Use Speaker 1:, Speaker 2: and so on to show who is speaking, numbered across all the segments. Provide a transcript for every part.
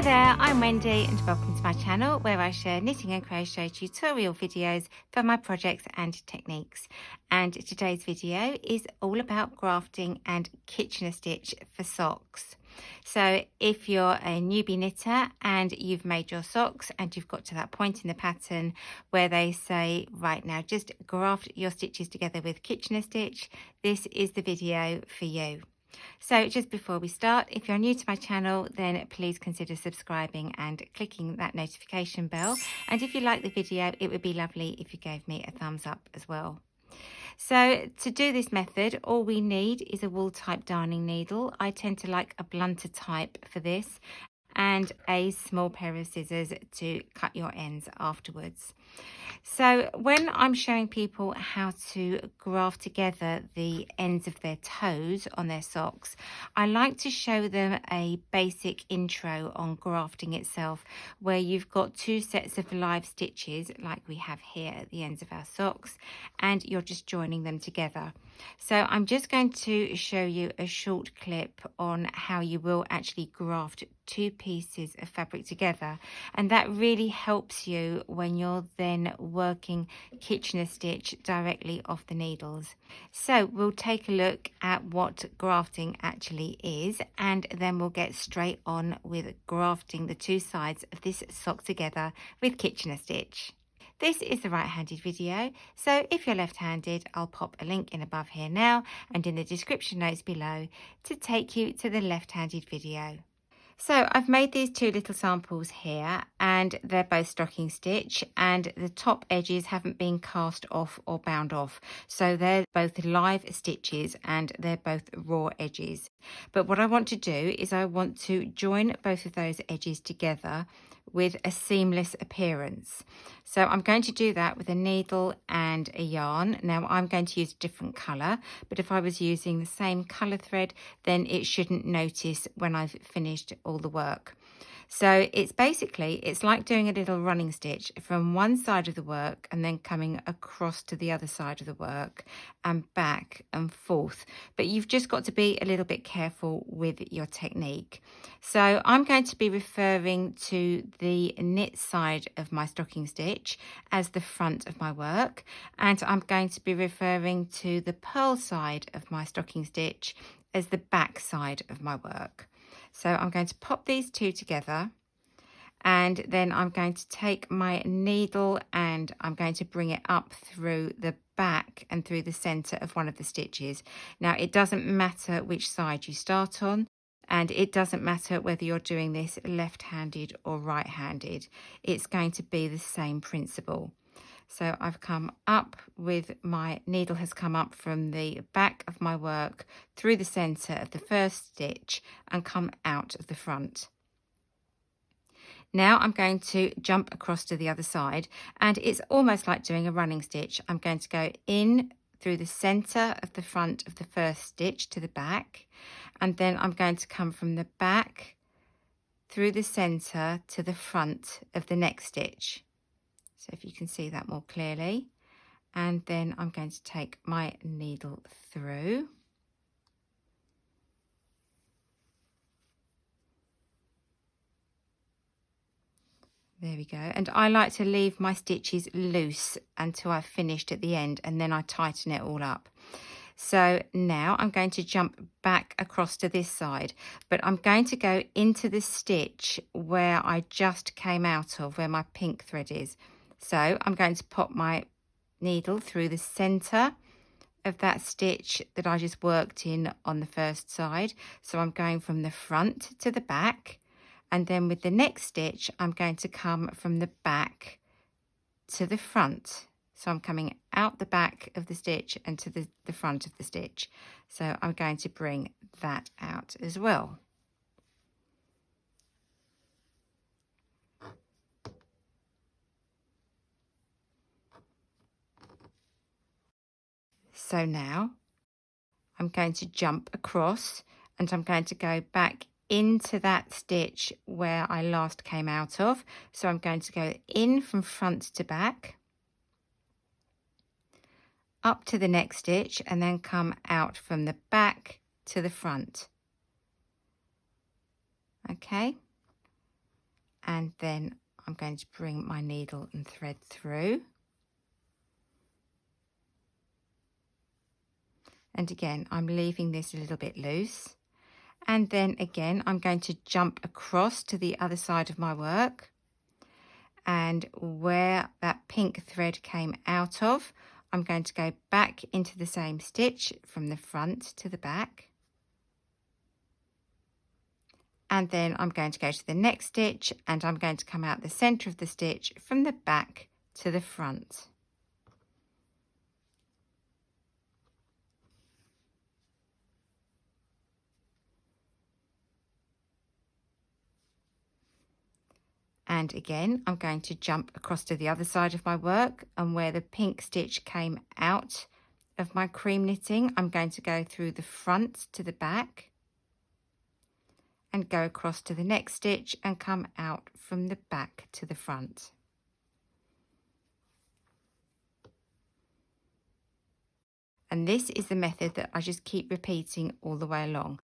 Speaker 1: Hi there, I'm Wendy and welcome to my channel where I share knitting and crochet tutorial videos for my projects and techniques. And today's video is all about grafting and Kitchener stitch for socks. So if you're a newbie knitter and you've made your socks and you've got to that point in the pattern where they say, right now, just graft your stitches together with Kitchener stitch, this is the video for you. So just before we start, if you're new to my channel, then please consider subscribing and clicking that notification bell. And if you like the video, it would be lovely if you gave me a thumbs up as well. So to do this method, all we need is a wool type darning needle. I tend to like a blunter type for this, and a small pair of scissors to cut your ends afterwards. So when I'm showing people how to graft together the ends of their toes on their socks, I like to show them a basic intro on grafting itself, where you've got two sets of live stitches like we have here at the ends of our socks, and you're just joining them together. So I'm just going to show you a short clip on how you will actually graft two pieces of fabric together, and that really helps you when you're then working Kitchener stitch directly off the needles. So we'll take a look at what grafting actually is, and then we'll get straight on with grafting the two sides of this sock together with Kitchener stitch. This is the right-handed video, so if you're left-handed, I'll pop a link in above here now and in the description notes below to take you to the left-handed video. So I've made these two little samples here, and they're both stocking stitch, and the top edges haven't been cast off or bound off. So they're both live stitches and they're both raw edges. But what I want to do is I want to join both of those edges together with a seamless appearance. So I'm going to do that with a needle and a yarn. Now I'm going to use a different colour, but if I was using the same colour thread, then it shouldn't notice when I've finished all the work. So it's like doing a little running stitch from one side of the work and then coming across to the other side of the work and back and forth. But you've just got to be a little bit careful with your technique. So I'm going to be referring to the knit side of my stocking stitch as the front of my work, and I'm going to be referring to the purl side of my stocking stitch as the back side of my work. So I'm going to pop these two together, and then I'm going to take my needle and I'm going to bring it up through the back and through the center of one of the stitches. Now it doesn't matter which side you start on, and it doesn't matter whether you're doing this left-handed or right-handed. It's going to be the same principle. So I've come up with my needle has come up from the back of my work through the center of the first stitch and come out of the front. Now I'm going to jump across to the other side, and it's almost like doing a running stitch. I'm going to go in through the center of the front of the first stitch to the back, and then I'm going to come from the back through the center to the front of the next stitch. So if you can see that more clearly, and then I'm going to take my needle through. There we go. And I like to leave my stitches loose until I've finished at the end, and then I tighten it all up. So now I'm going to jump back across to this side, but I'm going to go into the stitch where I just came out of, where my pink thread is. So I'm going to pop my needle through the center of that stitch that I just worked in on the first side. So I'm going from the front to the back, and then with the next stitch I'm going to come from the back to the front. So I'm coming out the back of the stitch and to the front of the stitch. So I'm going to bring that out as well. So now I'm going to jump across, and I'm going to go back into that stitch where I last came out of. So I'm going to go in from front to back, up to the next stitch, and then come out from the back to the front. Okay, and then I'm going to bring my needle and thread through. And again, I'm leaving this a little bit loose. And then again, I'm going to jump across to the other side of my work. And where that pink thread came out of, I'm going to go back into the same stitch from the front to the back. And then I'm going to go to the next stitch and I'm going to come out the center of the stitch from the back to the front. And again, I'm going to jump across to the other side of my work, and where the pink stitch came out of my cream knitting, I'm going to go through the front to the back and go across to the next stitch and come out from the back to the front. And this is the method that I just keep repeating all the way along.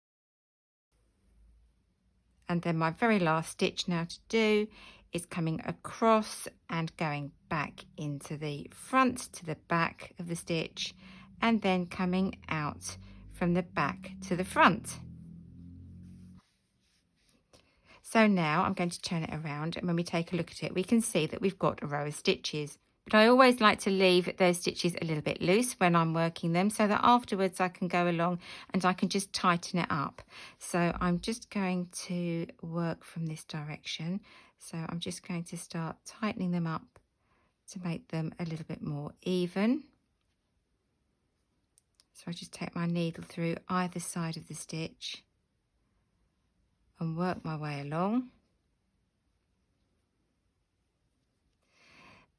Speaker 1: And then my very last stitch now to do is coming across and going back into the front to the back of the stitch, and then coming out from the back to the front. So now I'm going to turn it around, and when we take a look at it, we can see that we've got a row of stitches. But I always like to leave those stitches a little bit loose when I'm working them, so that afterwards I can go along and I can just tighten it up. So I'm just going to work from this direction. So I'm just going to start tightening them up to make them a little bit more even. So I just take my needle through either side of the stitch and work my way along.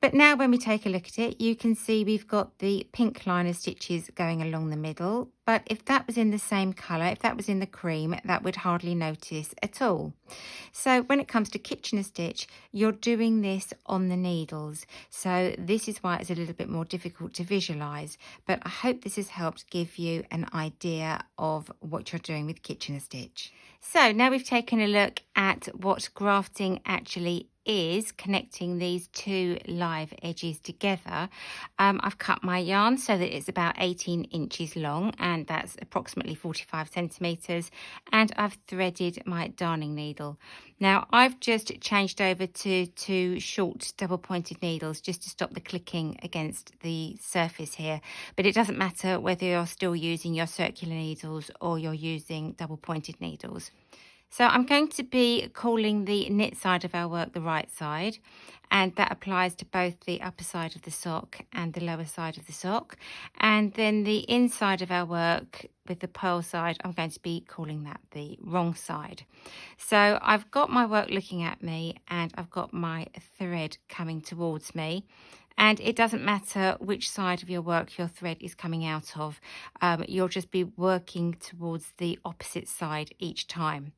Speaker 1: But now when we take a look at it, you can see we've got the pink line of stitches going along the middle. But if that was in the same colour, if that was in the cream, that would hardly notice at all. So when it comes to Kitchener stitch, you're doing this on the needles. So this is why it's a little bit more difficult to visualise. But I hope this has helped give you an idea of what you're doing with Kitchener stitch. So now we've taken a look at what grafting actually is, connecting these two live edges together. I've cut my yarn so that it's about 18 inches long, and that's approximately 45 centimeters, and I've threaded my darning needle. Now I've just changed over to two short double pointed needles just to stop the clicking against the surface here, but it doesn't matter whether you're still using your circular needles or you're using double pointed needles. So I'm going to be calling the knit side of our work the right side, and that applies to both the upper side of the sock and the lower side of the sock. And then the inside of our work with the purl side, I'm going to be calling that the wrong side. So I've got my work looking at me and I've got my thread coming towards me. And it doesn't matter which side of your work your thread is coming out of. You'll just be working towards the opposite side each time.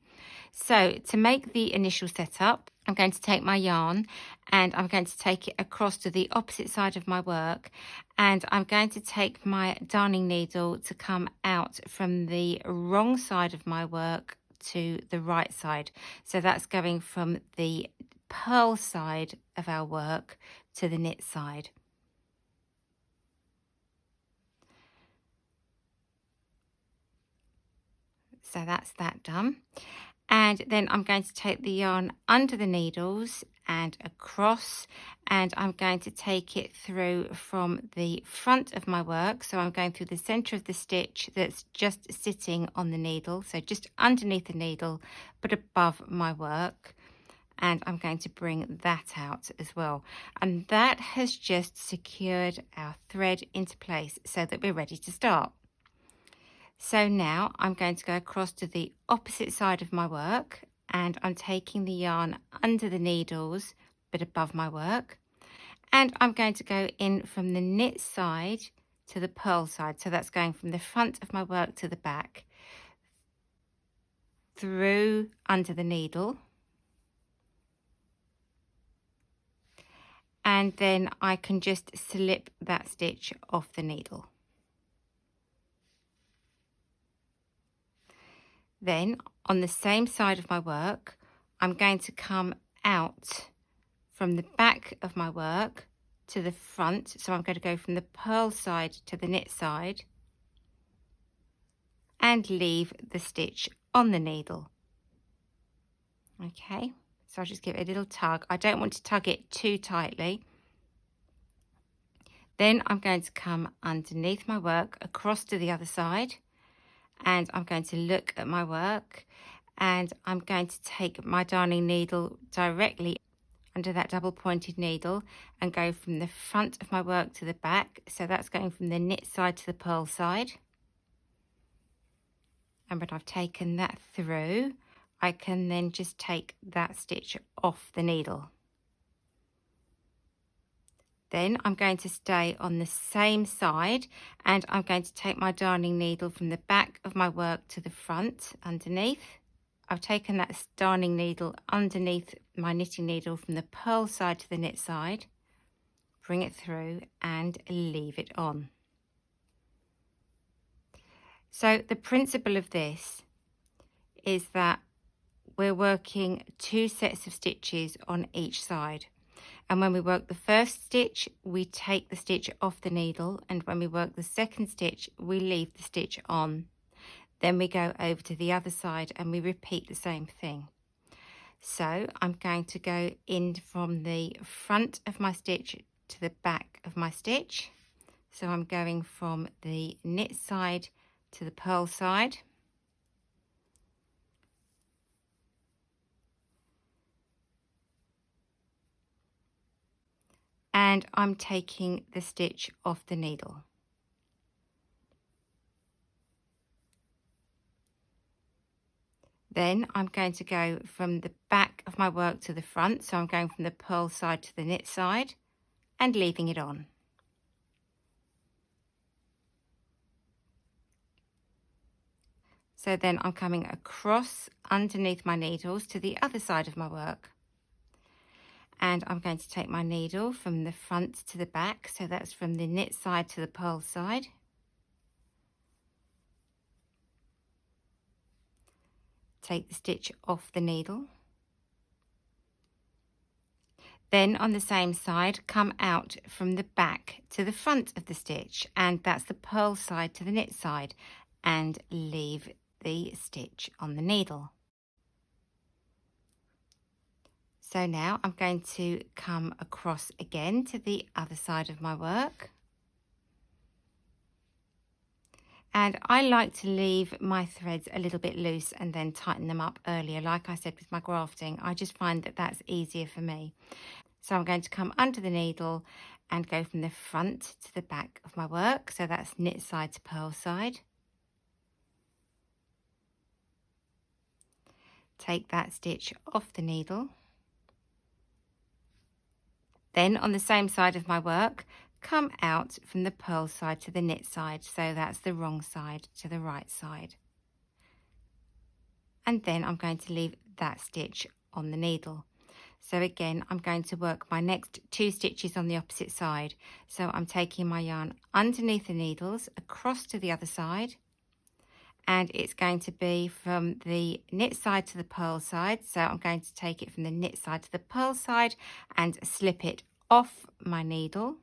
Speaker 1: So to make the initial setup, I'm going to take my yarn and I'm going to take it across to the opposite side of my work, and I'm going to take my darning needle to come out from the wrong side of my work to the right side. So that's going from the purl side of our work to the knit side. So that's that done. And then I'm going to take the yarn under the needles and across, and I'm going to take it through from the front of my work. So I'm going through the center of the stitch that's just sitting on the needle, so just underneath the needle but above my work, and I'm going to bring that out as well. And that has just secured our thread into place so that we're ready to start. So now I'm going to go across to the opposite side of my work, and I'm taking the yarn under the needles but above my work, and I'm going to go in from the knit side to the purl side. So that's going from the front of my work to the back, through under the needle, and then I can just slip that stitch off the needle. Then on the same side of my work, I'm going to come out from the back of my work to the front. So I'm going to go from the purl side to the knit side and leave the stitch on the needle. Okay, so I'll just give it a little tug. I don't want to tug it too tightly. Then I'm going to come underneath my work across to the other side, and I'm going to look at my work, and I'm going to take my darning needle directly under that double pointed needle and go from the front of my work to the back. So that's going from the knit side to the purl side. And when I've taken that through, I can then just take that stitch off the needle. Then I'm going to stay on the same side, and I'm going to take my darning needle from the back of my work to the front underneath. I've taken that darning needle underneath my knitting needle from the purl side to the knit side, bring it through and leave it on. So the principle of this is that we're working 2 sets of stitches on each side. And when we work the first stitch, we take the stitch off the needle, and when we work the second stitch, we leave the stitch on. Then we go over to the other side and we repeat the same thing. So I'm going to go in from the front of my stitch to the back of my stitch. So I'm going from the knit side to the purl side. And I'm taking the stitch off the needle. Then I'm going to go from the back of my work to the front. So I'm going from the purl side to the knit side and leaving it on. So then I'm coming across underneath my needles to the other side of my work. And I'm going to take my needle from the front to the back. So that's from the knit side to the purl side. Take the stitch off the needle. Then on the same side, come out from the back to the front of the stitch, and that's the purl side to the knit side, and leave the stitch on the needle. So now I'm going to come across again to the other side of my work. And I like to leave my threads a little bit loose and then tighten them up earlier. Like I said with my grafting, I just find that that's easier for me. So I'm going to come under the needle and go from the front to the back of my work. So that's knit side to purl side. Take that stitch off the needle. Then on the same side of my work, come out from the purl side to the knit side. So that's the wrong side to the right side. And then I'm going to leave that stitch on the needle. So again, I'm going to work my next 2 stitches on the opposite side. So I'm taking my yarn underneath the needles across to the other side. And it's going to be from the knit side to the purl side. So I'm going to take it from the knit side to the purl side and slip it off my needle.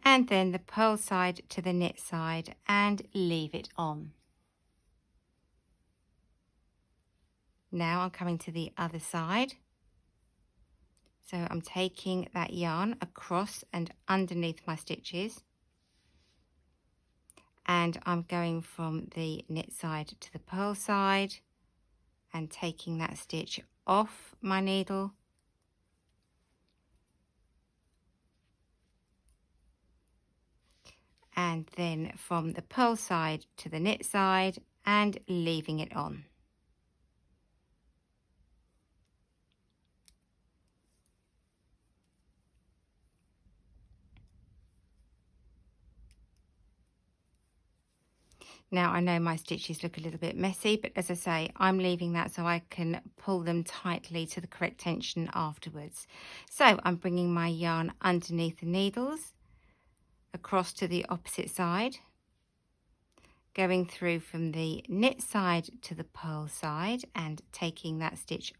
Speaker 1: And then the purl side to the knit side and leave it on. Now I'm coming to the other side. So I'm taking that yarn across and underneath my stitches, and I'm going from the knit side to the purl side and taking that stitch off my needle. And then from the purl side to the knit side and leaving it on. Now I know my stitches look a little bit messy, but as I say, I'm leaving that so I can pull them tightly to the correct tension afterwards. So I'm bringing my yarn underneath the needles across to the opposite side, going through from the knit side to the purl side and taking that stitch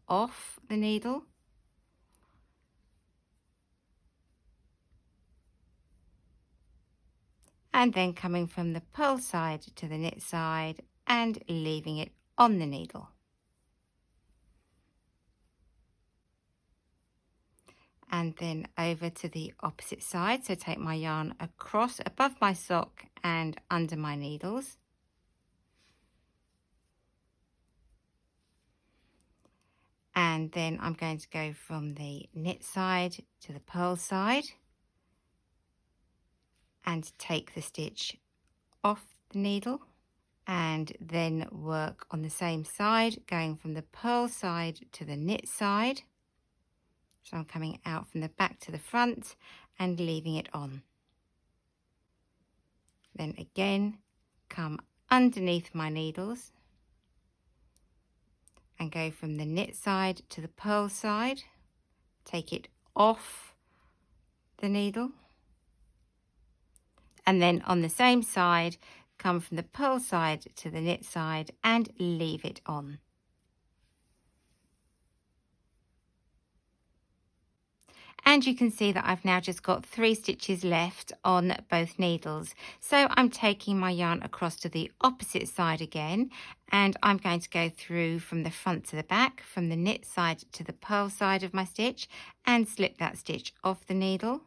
Speaker 1: off the needle, and then coming from the purl side to the knit side and leaving it on the needle. And then over to the opposite side, so take my yarn across above my sock and under my needles, and then I'm going to go from the knit side to the purl side and take the stitch off the needle, and then work on the same side, going from the purl side to the knit side. So I'm coming out from the back to the front and leaving it on. Then again, come underneath my needles and go from the knit side to the purl side, take it off the needle, and then on the same side, come from the purl side to the knit side and leave it on. And you can see that I've now just got 3 stitches left on both needles. So I'm taking my yarn across to the opposite side again, and I'm going to go through from the front to the back, from the knit side to the purl side of my stitch, and slip that stitch off the needle.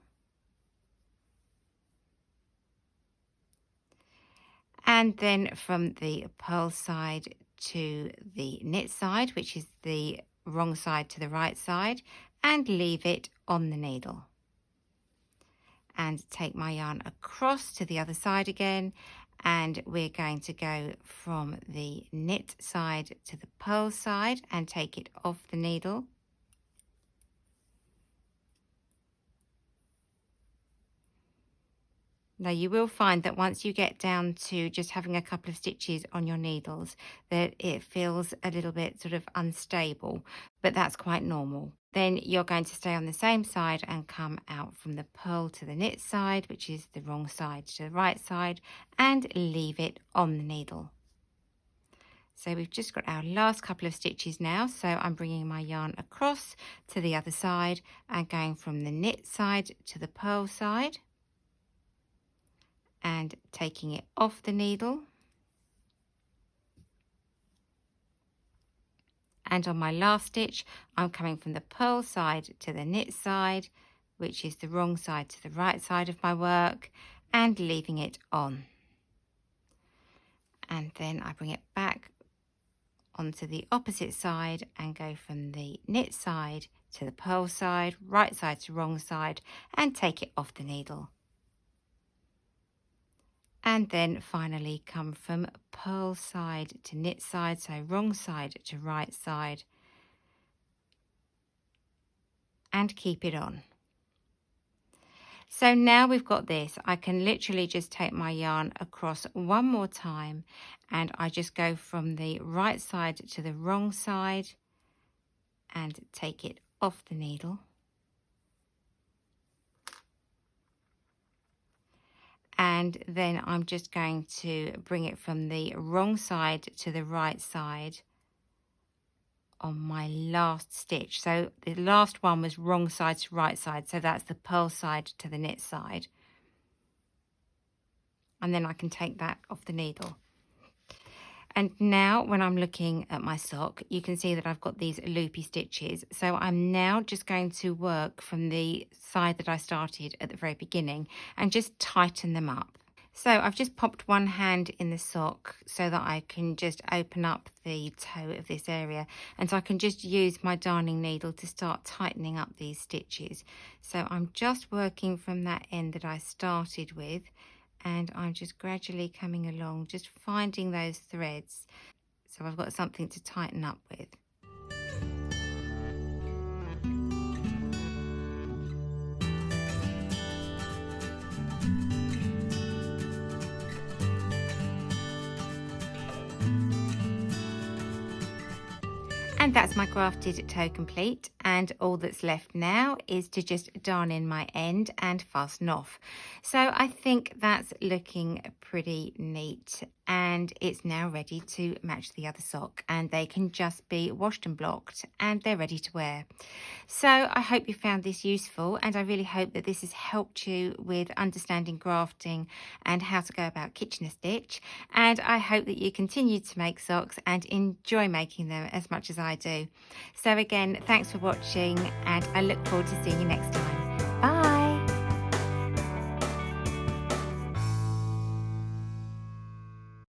Speaker 1: And then from the purl side to the knit side, which is the wrong side to the right side, and leave it on the needle. And take my yarn across to the other side again, and we're going to go from the knit side to the purl side and take it off the needle. Now you will find that once you get down to just having a couple of stitches on your needles, that it feels a little bit sort of unstable, but that's quite normal. Then you're going to stay on the same side and come out from the purl to the knit side, which is the wrong side to the right side, and leave it on the needle. So we've just got our last couple of stitches now, so I'm bringing my yarn across to the other side and going from the knit side to the purl side, and taking it off the needle. And on my last stitch, I'm coming from the purl side to the knit side, which is the wrong side to the right side of my work, and leaving it on. And then I bring it back onto the opposite side and go from the knit side to the purl side, right side to wrong side, and take it off the needle. And then finally come from purl side to knit side, so wrong side to right side, and keep it on. So now we've got this, I can literally just take my yarn across one more time, and I just go from the right side to the wrong side and take it off the needle. And then I'm just going to bring it from the wrong side to the right side on my last stitch. So the last one was wrong side to right side, so that's the purl side to the knit side. And then I can take that off the needle. And now when I'm looking at my sock, you can see that I've got these loopy stitches. So I'm now just going to work from the side that I started at the very beginning and just tighten them up. So I've just popped one hand in the sock so that I can just open up the toe of this area, and so I can just use my darning needle to start tightening up these stitches. So I'm just working from that end that I started with, and I'm just gradually coming along, just finding those threads so I've got something to tighten up with. And that's my grafted toe complete, and all that's left now is to just darn in my end and fasten off. So I think that's looking pretty neat, and it's now ready to match the other sock, and they can just be washed and blocked and they're ready to wear. So I hope you found this useful, and I really hope that this has helped you with understanding grafting and how to go about kitchen stitch. And I hope that you continue to make socks and enjoy making them as much as I do. So again, thanks for watching, and I look forward to seeing you next time. Bye.